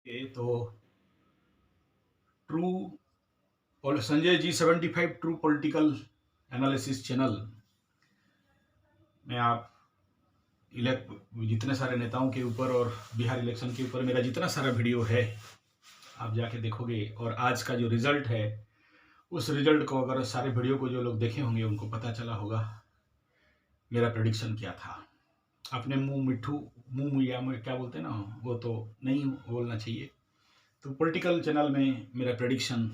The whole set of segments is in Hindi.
तो ट्रू और Sanjay ji 75 true political analysis channel में आप इलेक्ट जितने सारे नेताओं के ऊपर और बिहार इलेक्शन के ऊपर मेरा जितना सारा वीडियो है आप जाके देखोगे, और आज का जो रिजल्ट है उस रिजल्ट को अगर सारे वीडियो को जो लोग देखे होंगे उनको पता चला होगा मेरा प्रेडिक्शन क्या था। अपने मुंह या में क्या बोलते हैं ना, वो तो नहीं बोलना चाहिए। तो पॉलिटिकल चैनल में मेरा प्रेडिक्शन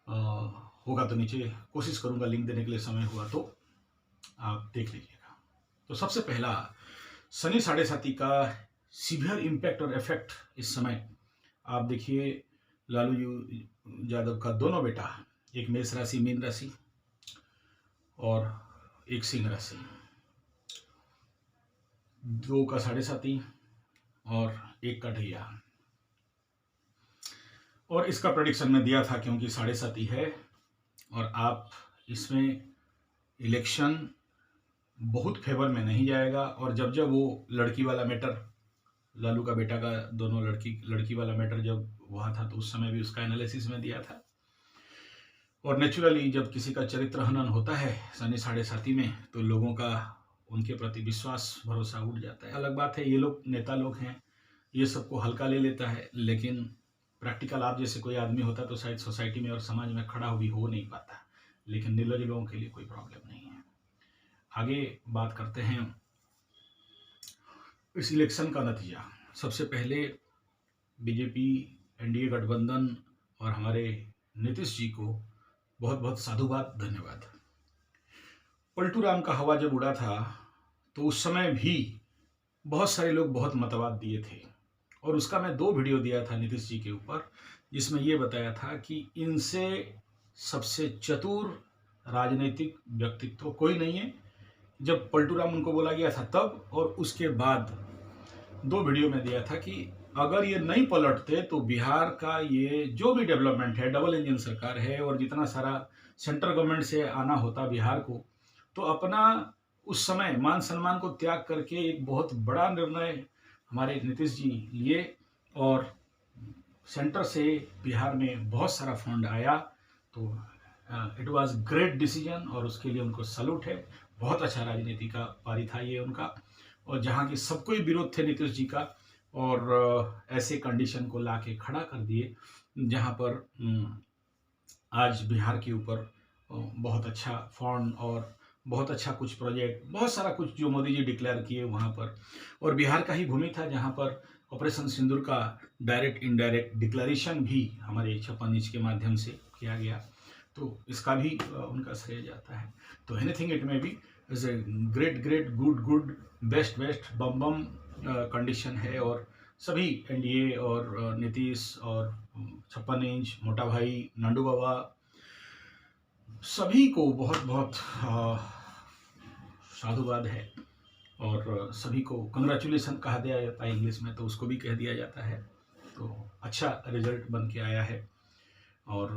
होगा तो नीचे कोशिश करूंगा लिंक देने के लिए, समय हुआ तो आप देख लीजिएगा। तो सबसे पहला शनि 7.5 का सीवियर इम्पैक्ट और इफेक्ट इस समय आप देखिए। लालू यादव का दोनों बेटा, एक मेष राशि मीन राशि और एक सिंह राशि, 2 का 7.5 और 1 का ढैया। और इसका प्रेडिक्शन में दिया था क्योंकि 7.5 है और आप इसमें इलेक्शन बहुत फेवर में नहीं जाएगा। और जब जब वो लड़की वाला मैटर, लालू का बेटा का दोनों लड़की वाला मैटर जब हुआ था तो उस समय भी उसका एनालिसिस में दिया था। और नेचुरली जब किसी का चरित्र हनन होता है शनि 7.5 में तो लोगों का उनके प्रति विश्वास भरोसा उठ जाता है। अलग बात है ये लोग नेता लोग हैं, ये सबको हल्का ले लेता है, लेकिन प्रैक्टिकल आप जैसे कोई आदमी होता तो शायद सोसाइटी में और समाज में खड़ा भी हो नहीं पाता, लेकिन निर्लज लोगों के लिए कोई प्रॉब्लम नहीं है। आगे बात करते हैं इस इलेक्शन का नतीजा। सबसे पहले बीजेपी एनडीए गठबंधन और हमारे नीतीश जी को बहुत बहुत साधुवाद, धन्यवाद। पलटू राम का हवा जब उड़ा था तो उस समय भी बहुत सारे लोग बहुत मतवाद दिए थे और उसका मैं 2 वीडियो दिया था नीतीश जी के ऊपर, जिसमें ये बताया था कि इनसे सबसे चतुर राजनीतिक व्यक्तित्व कोई नहीं है। जब पलटू राम उनको बोला गया था तब, और उसके बाद 2 वीडियो में दिया था कि अगर ये नहीं पलटते तो बिहार का ये जो भी डेवलपमेंट है, डबल इंजन सरकार है और जितना सारा सेंट्रल गवर्नमेंट से आना होता बिहार को, तो अपना उस समय मान सम्मान को त्याग करके एक बहुत बड़ा निर्णय हमारे नीतीश जी लिए और सेंटर से बिहार में बहुत सारा फंड आया। तो इट वाज ग्रेट डिसीजन और उसके लिए उनको सैल्यूट है। बहुत अच्छा राजनीति का पारी था ये उनका, और जहाँ की सबको ही विरोध थे नीतीश जी का, और ऐसे कंडीशन को ला के खड़ा कर दिए जहाँ पर आज बिहार के ऊपर बहुत अच्छा फंड और बहुत अच्छा कुछ प्रोजेक्ट, बहुत सारा कुछ जो मोदी जी डिक्लेयर किए वहाँ पर। और बिहार का ही भूमि था जहाँ पर ऑपरेशन सिंदूर का डायरेक्ट इनडायरेक्ट डिक्लेरेशन भी हमारे 56 इंच के माध्यम से किया गया, तो इसका भी उनका श्रेय जाता है। तो एनीथिंग इट में भी is a great great good good best best bomb bomb condition है। और सभी एनडीए और नीतीश और 56 इंच मोटा भाई नांडू बाबा सभी को बहुत बहुत साधुवाद है, और सभी को कंग्रेचुलेसन कहा दिया जाता है इंग्लिश में, तो उसको भी कह दिया जाता है। तो अच्छा रिजल्ट बन के आया है। और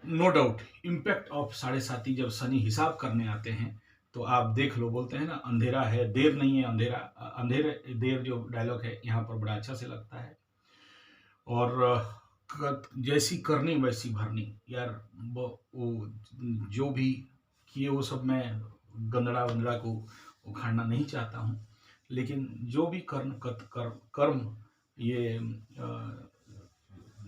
नो डाउट इम्पैक्ट ऑफ 7.5 जब शनि हिसाब करने आते हैं तो आप देख लो, बोलते हैं ना अंधेरा है देर नहीं है, अंधेरे देर जो डायलॉग है यहाँ पर बड़ा अच्छा से लगता है। और जैसी करनी वैसी भरनी यार, वो जो भी किए वो सब मैं गंदड़ा वंदड़ा को उखाड़ना नहीं चाहता हूँ, लेकिन जो भी कर्म ये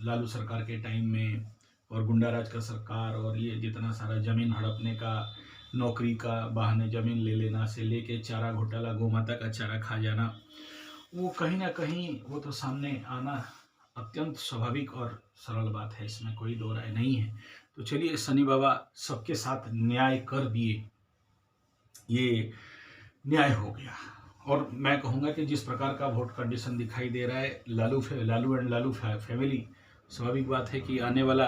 लालू सरकार के टाइम में और गुंडाराज का सरकार और ये जितना सारा जमीन हड़पने का, नौकरी का बहाने जमीन ले लेना से लेके चारा घोटाला, गोमाता का चारा खा जाना, वो कहीं ना कहीं वो तो सामने आना अत्यंत स्वाभाविक और सरल बात है, इसमें कोई दो राय नहीं है। तो चलिए शनि बाबा सबके साथ न्याय कर दिए, ये न्याय हो गया। और मैं कहूँगा कि जिस प्रकार का वोट कंडीशन दिखाई दे रहा है, लालू एंड लालू फैमिली, स्वाभाविक बात है कि आने वाला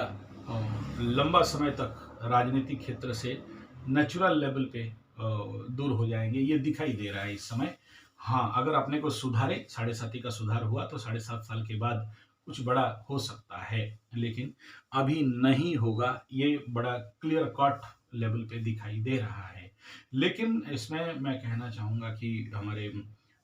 लंबा समय तक राजनीतिक क्षेत्र से नेचुरल लेवल पे दूर हो जाएंगे, ये दिखाई दे रहा है इस समय। हाँ, अगर अपने को सुधारे, 7.5 का सुधार हुआ तो 7.5 साल के बाद कुछ बड़ा हो सकता है, लेकिन अभी नहीं होगा, ये बड़ा क्लियर कट लेवल पे दिखाई दे रहा है। लेकिन इसमें मैं कहना चाहूँगा कि हमारे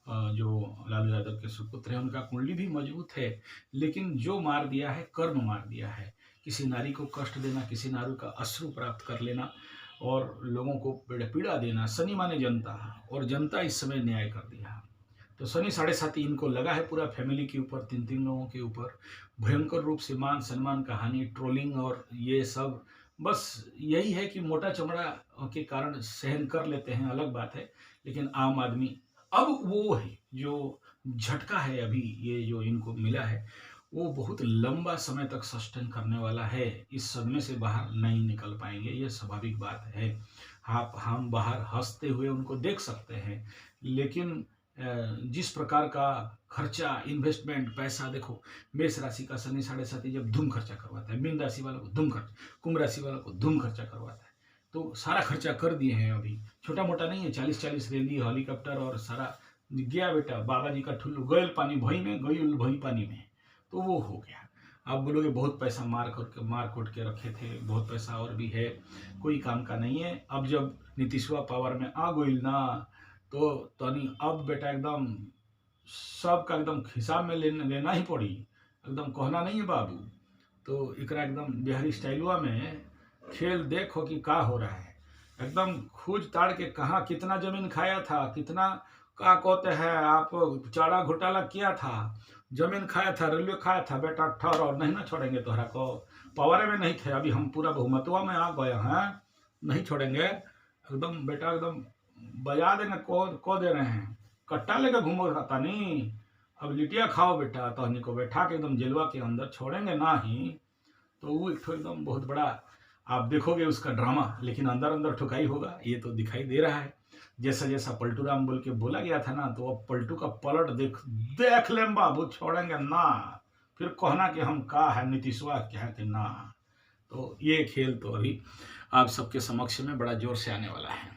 जो लालू यादव के सुपुत्र हैं, उनका कुंडली भी मजबूत है, लेकिन जो मार दिया है, कर्म मार दिया है। किसी नारी को कष्ट देना, किसी नारी का अश्रु प्राप्त कर लेना और लोगों को पीड़ा देना। शनि माने जनता, और जनता इस समय न्याय कर दिया। तो शनि 7.5 इनको लगा है पूरा फैमिली के ऊपर, 3 लोगों के ऊपर भयंकर रूप से मान सम्मान का हानि, ट्रोलिंग और ये सब। बस यही है कि मोटा चमड़ा के कारण सहन कर लेते हैं, अलग बात है, लेकिन आम आदमी अब वो है जो झटका है अभी ये जो इनको मिला है, वो बहुत लंबा समय तक सस्टेन करने वाला है। इस सदमे से बाहर नहीं निकल पाएंगे, ये स्वाभाविक बात है। आप हम बाहर हंसते हुए उनको देख सकते हैं, लेकिन जिस प्रकार का खर्चा, इन्वेस्टमेंट, पैसा देखो, मेष राशि का शनि 7.5 जब धूम खर्चा करवाता है, मीन राशि वालों को धूम खर्च, कुंभ राशि वालों को धूम खर्चा करवाता है। तो सारा खर्चा कर दिए हैं अभी, छोटा मोटा नहीं है। 40-40 रैली, हेलीकॉप्टर और सारा गया बेटा। बाबा जी का ठुल्लू गयल पानी भई में, गयल भई पानी में, तो वो हो गया। आप बोलोगे बहुत पैसा मार कोट के रखे थे, बहुत पैसा और भी है, कोई काम का नहीं है। अब जब नीतीशवा पावर में आ गई ना, तो तनी अब बेटा एकदम सबका एकदम हिसाब में लेना ही पड़ी, एकदम कहना नहीं है बाबू। तो एकरा एकदम बिहारी स्टाइलवा में खेल देखो कि का हो रहा है। एकदम खोज ताड़ के कहाँ कितना जमीन खाया था, कितना का कहते हैं आप, चारा घोटाला किया था, जमीन खाया था, रेलवे खाया था बेटा, ठहर और नहीं ना छोड़ेंगे तोहरा को। पावर में नहीं थे, अभी हम पूरा बहुमतवा में आ गए हैं, नहीं छोड़ेंगे एकदम बेटा, एकदम बजा देंगे, को दे रहे हैं। कट्टा लेकर घूमो रहता नहीं, अब लिटिया खाओ बेटा, तहनी को बैठा के एकदम जेलवा के अंदर छोड़ेंगे ना ही। तो वो एक एकदम बहुत बड़ा आप देखोगे उसका ड्रामा, लेकिन अंदर अंदर ठुकाई होगा, ये तो दिखाई दे रहा है। जैसा जैसा पलटू राम बोल के बोला गया था ना, तो अब पलटू का पलट देख लें बाबू, छोड़ेंगे ना। फिर कहना कि हम का है, नीतीशवा क्या कि ना। तो ये खेल तो अभी आप सबके समक्ष में बड़ा जोर से आने वाला है।